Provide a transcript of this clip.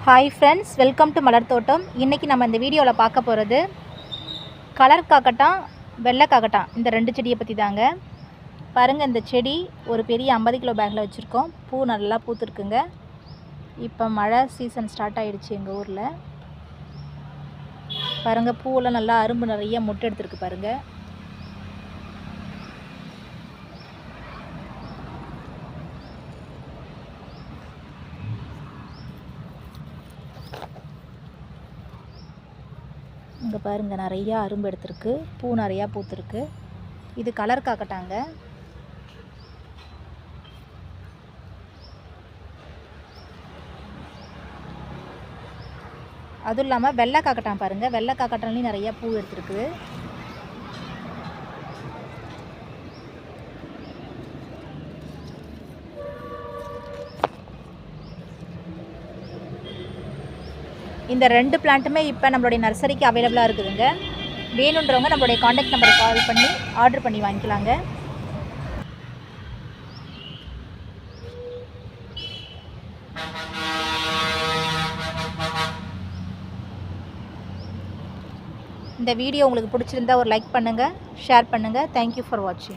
Hi friends, welcome to மலர் தோட்டம். இன்றைக்கி நம்ம இந்த வீடியோவில் பார்க்க போகிறது கலர் காக்கட்டான், வெள்ளை காக்கட்டான், இந்த 2 செடியை பற்றி தாங்க. பாருங்கள், இந்த செடி ஒரு பெரிய 50 கிலோ பேக்கில் வச்சுருக்கோம். பூ நல்லா பூத்துருக்குங்க. இப்போ மழை சீசன் ஸ்டார்ட் ஆகிடுச்சு எங்கள் ஊரில். பாருங்கள், பூவெல்லாம் நல்லா அரும்பு நிறைய மொட்டு எடுத்துருக்கு பாருங்கள். இங்கே பாருங்கள், நிறையா அரும்பு எடுத்துருக்கு, பூ நிறையா பூத்துருக்கு. இது கலர் காக்கட்டாங்க. அதுவும் இல்லாமல் வெள்ளை காக்கட்டான் பாருங்கள், வெள்ளை காக்கட்டான்லேயும் நிறையா பூ எடுத்துருக்கு. இந்த 2 பிளான்ட்டுமே இப்போ நம்மளுடைய நர்சரிக்கு அவைலபிளாக இருக்குதுங்க. வேணுன்றவங்க நம்மளுடைய காண்டாக்ட் நம்பரை கால் பண்ணி ஆர்டர் பண்ணி வாங்கிக்கலாங்க. இந்த வீடியோ உங்களுக்கு பிடிச்சிருந்தா ஒரு லைக் பண்ணுங்கள், ஷேர் பண்ணுங்கள். தேங்க்யூ ஃபார் வாட்சிங்.